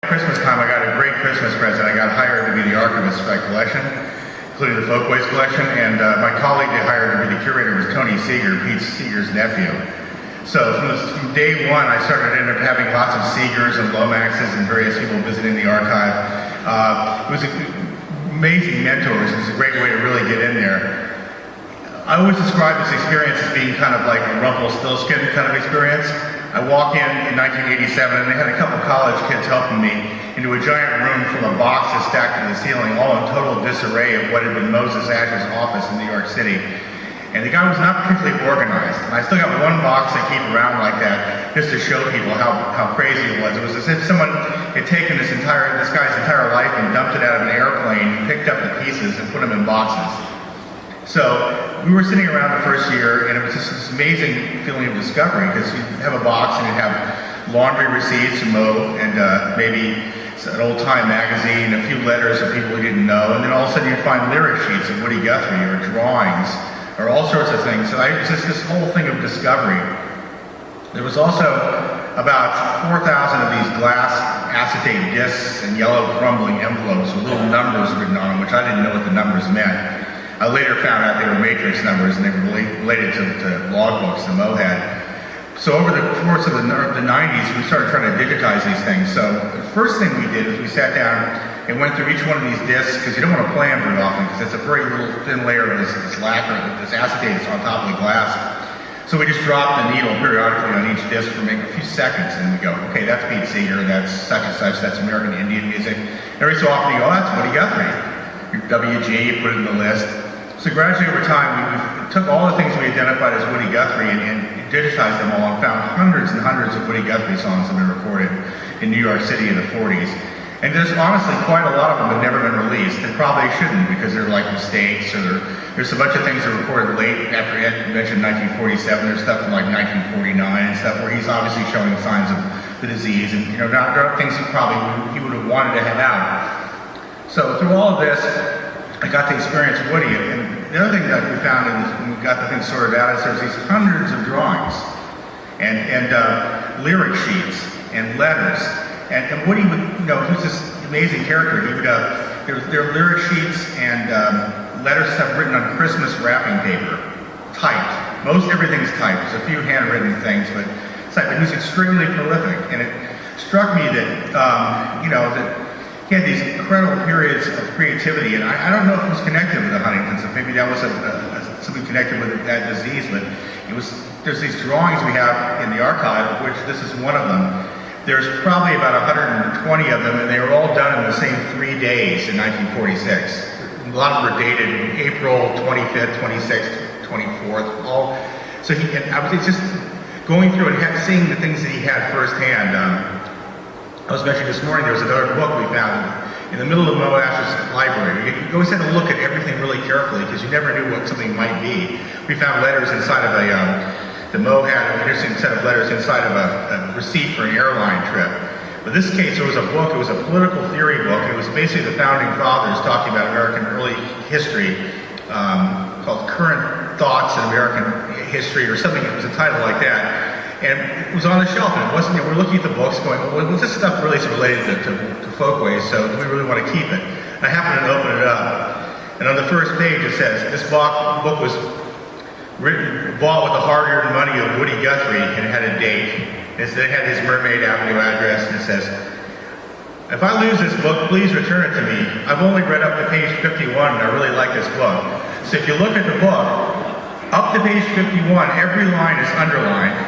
Christmas time, I got a great Christmas present. I got hired to be the archivist for that collection, including the Folkways collection, and my colleague they hired to be the curator was Tony Seeger, Pete Seeger's nephew. So from day one, I ended up having lots of Seegers and Lomaxes and various people visiting the archive. It was amazing mentors. It was a great way to really get in there. I always describe this experience as being kind of like a Rumpelstiltskin kind of experience. I walk in 1987, and they had a couple college kids helping me into a giant room full of boxes stacked to the ceiling, all in total disarray of what had been Moses Asher's office in New York City. And the guy was not particularly organized. And I still got one box I keep around like that just to show people how crazy it was. It was as if someone had taken this guy's entire life and dumped it out of an airplane, picked up the pieces, and put them in boxes. So we were sitting around the first year, and it was just this amazing feeling of discovery, because you have a box and you have laundry receipts and and maybe an old-time magazine, a few letters of people you didn't know, and then all of a sudden you'd find lyric sheets of Woody Guthrie or drawings or all sorts of things. So it was just this whole thing of discovery. There was also about 4,000 of these glass acetate discs and yellow crumbling envelopes with little numbers written on them, which I didn't know what the numbers meant. I later found out they were matrix numbers, and they were related to logbooks that Mo had. So over the course of the 90s, we started trying to digitize these things. So the first thing we did was we sat down and went through each one of these discs, because you don't want to play them very often, because it's a very little thin layer of this lacquer, this acetate that's on top of the glass. So we just dropped the needle periodically on each disc for maybe a few seconds, and we go, okay, that's Pete Seeger, that's such and such, that's American Indian music. Every so often you go, oh, that's Woody Guthrie. WG, you put it in the list. So gradually over time, we took all the things we identified as Woody Guthrie and digitized them all, and found hundreds and hundreds of Woody Guthrie songs that have been recorded in New York City in the 40s. And there's honestly quite a lot of them that have never been released, and probably shouldn't, because they're like mistakes, or there's a bunch of things that were recorded late after Ed mentioned 1947. There's stuff from like 1949 and stuff where he's obviously showing signs of the disease, and there are things he would have wanted to have out. So through all of this, I got to experience Woody, and the other thing that we found when we got the thing sorted out is there's these hundreds of drawings and lyric sheets and letters. And Woody would, he was this amazing character. He would, there are lyric sheets and letters stuff written on Christmas wrapping paper, typed. Most everything's typed. There's a few handwritten things, but it's typed. But he was extremely prolific, and it struck me that, that he had these incredible periods of creativity, and I don't know if it was connected with the Huntington's, if maybe that was something connected with that disease, but there's these drawings we have in the archive, of which this is one of them. There's probably about 120 of them, and they were all done in the same 3 days in 1946. A lot of them were dated April 25th, 26th, 24th, all. So I was just going through and seeing the things that he had firsthand. I was mentioning this morning, there was another book we found in the middle of Mo Asher's library. You always had to look at everything really carefully, because you never knew what something might be. We found letters inside of the Mo had an interesting set of letters inside of a receipt for an airline trip. But in this case, there was a book, it was a political theory book. It was basically the founding fathers talking about American early history, called Current Thoughts in American History, or something. It was a title like that. And it was on the shelf, and it wasn't, we're looking at the books going, well, this stuff really is related to Folkways, so do we really want to keep it? And I happened to open it up, and on the first page it says, this book was bought with the hard-earned money of Woody Guthrie, and it had a date. It had his Mermaid Avenue address, and it says, if I lose this book, please return it to me. I've only read up to page 51, and I really like this book. So if you look at the book, up to page 51, every line is underlined.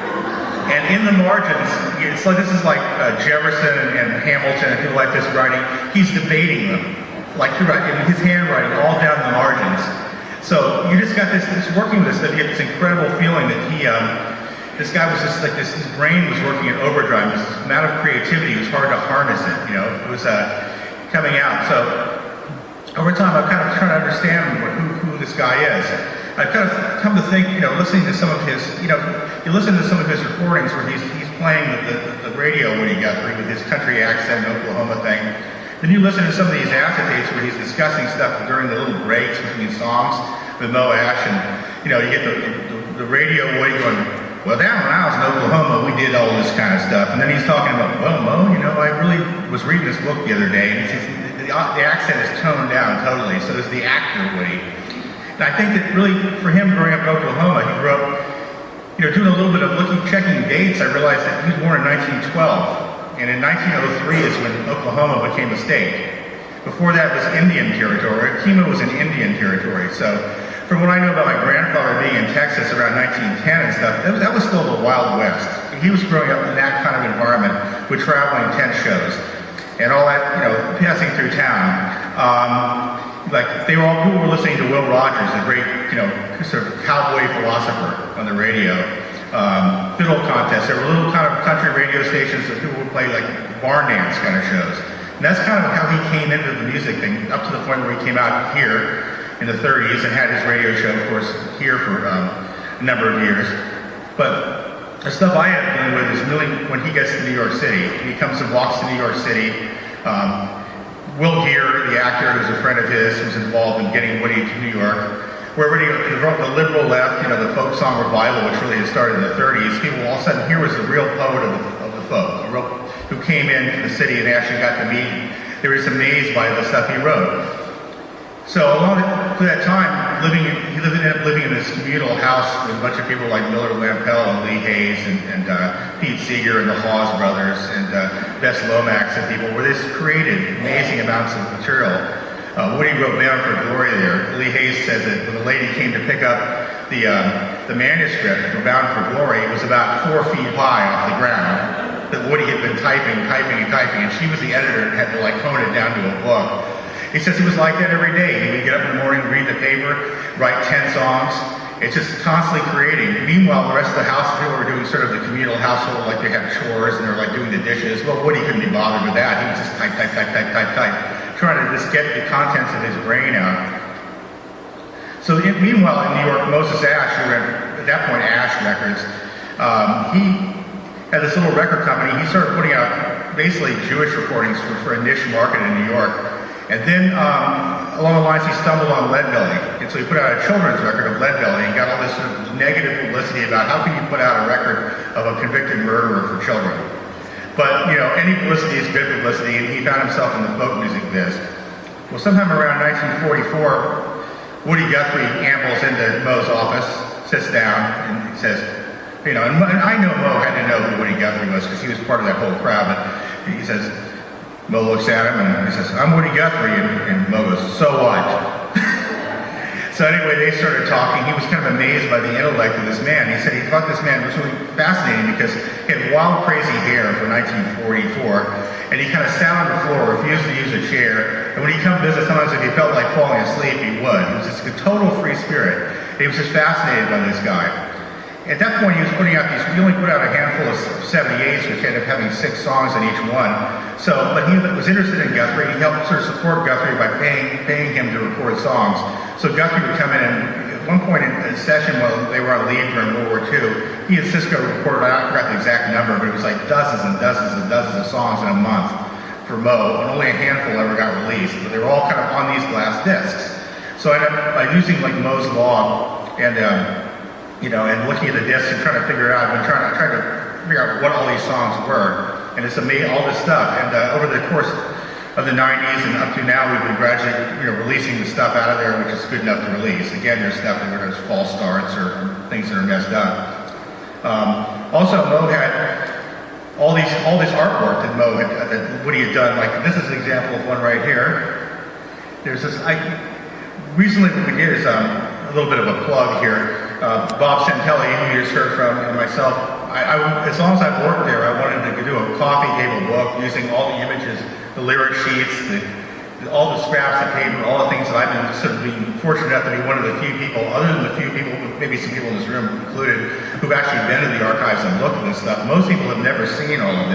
And in the margins, it's like, this is like Jefferson and Hamilton and people like this writing. He's debating them, like in his handwriting, all down the margins. So you just got this working with this, that you get this incredible feeling that this guy was just like this. His brain was working in overdrive. This amount of creativity, it was hard to harness it. It was coming out. So over time, I've kind of trying to understand who this guy is. I've kind of come to think, listening to some of his, you listen to some of his recordings where he's playing the radio Woody Guthrie with his country accent, Oklahoma thing. Then you listen to some of these acetates where he's discussing stuff during the little breaks between songs with Mo Ash, and you get the radio Woody going, well, down when I was in Oklahoma, we did all this kind of stuff. And then he's talking about, well, Mo, you know, I really was reading this book the other day, and he says the accent is toned down totally, so is the actor Woody. And I think that really, for him growing up in Oklahoma, he grew up, you know, doing a little bit of checking dates. I realized that he was born in 1912, and in 1903 is when Oklahoma became a state. Before that was Indian territory. Keynote was in Indian territory. So from what I know about my grandfather being in Texas around 1910 and stuff, that was still the Wild West. He was growing up in that kind of environment with traveling tent shows and all that, you know, passing through town. Like people were listening to Will Rogers, the great, you know, sort of cowboy philosopher on the radio. Fiddle contests. There were little kind of country radio stations that people would play like barn dance kind of shows. And that's kind of how he came into the music thing, up to the point where he came out here in the 30s and had his radio show, of course, here for a number of years. But the stuff I have dealing with is really when he gets to New York City. He comes and walks to New York City. Will Geer, the actor who's a friend of his, was involved in getting Woody to New York. Where the liberal left, you know, the folk song revival, which really had started in the 30s, people all of a sudden, here was the real poet of the folk, who came into the city and actually got to meet. They were just amazed by the stuff he wrote. So along to that time, he ended up living in this communal house with a bunch of people like Miller Lampell and Lee Hayes and Pete Seeger and the Hawes brothers and Bess Lomax and people, where they created amazing amounts of material. Woody wrote Bound for Glory there. Lee Hayes says that when the lady came to pick up the manuscript for Bound for Glory, it was about 4 feet high off the ground. That Woody had been typing, and she was the editor and had to like hone it down to a book. He says he was like that every day. He would get up in the morning, read the paper, write 10 songs. It's just constantly creating. Meanwhile, the rest of the house, people were doing sort of the communal household, like they had chores and they were like doing the dishes. Well, Woody couldn't be bothered with that. He was just type, trying to just get the contents of his brain out. So meanwhile, in New York, Moses Ash, who had at that point Ash Records, he had this little record company. He started putting out basically Jewish recordings for a niche market in New York. And then along the lines, he stumbled on Leadbelly. And so he put out a children's record of Leadbelly and got all this sort of negative publicity about how can you put out a record of a convicted murderer for children. But, you know, any publicity is good publicity, and he found himself in the folk music biz. Well, sometime around 1944, Woody Guthrie ambles into Mo's office, sits down, and he says, you know, and I know Mo had to know who Woody Guthrie was because he was part of that whole crowd, but he says, Mo looks at him and he says, I'm Woody Guthrie, and Mo goes, so what? So anyway, they started talking. He was kind of amazed by the intellect of this man. He said he thought this man was really fascinating because he had wild, crazy hair for 1944, and he kind of sat on the floor, refused to use a chair, and when he'd come visit, sometimes if he felt like falling asleep, he would. He was just a total free spirit. He was just fascinated by this guy. At that point, he was putting out he only put out a handful of 78s, which ended up having 6 songs in each one. So, but he was interested in Guthrie. He helped sort of support Guthrie by paying him to record songs. So Guthrie would come in, and at one point in a session while they were on leave during World War II, he and Cisco recorded, I forgot the exact number, but it was like dozens and dozens and dozens of songs in a month for Mo, and only a handful ever got released. But they were all kind of on these glass discs. So I ended up by using like Mo's log and you know, and looking at the discs and trying to figure it out, and trying to figure out what all these songs were, and it's amazing, all this stuff. And over the course of the 90s and up to now, we've been gradually, you know, releasing the stuff out of there, which is good enough to release. Again, there's stuff that there's false starts or things that are messed up. Also, Mo had all this artwork that that Woody had done. Like this is an example of one right here. There's this. Recently, what we did is a little bit of a plug here. Bob Centennial, who you just heard from, and myself, as long as I've worked there, I wanted to do a coffee table book using all the images, the lyric sheets, all the scraps of paper, all the things that I've been sort of being fortunate enough to be one of the few people, other than the few people, maybe some people in this room included, who've actually been to the archives and looked at this stuff. Most people have never seen all of this.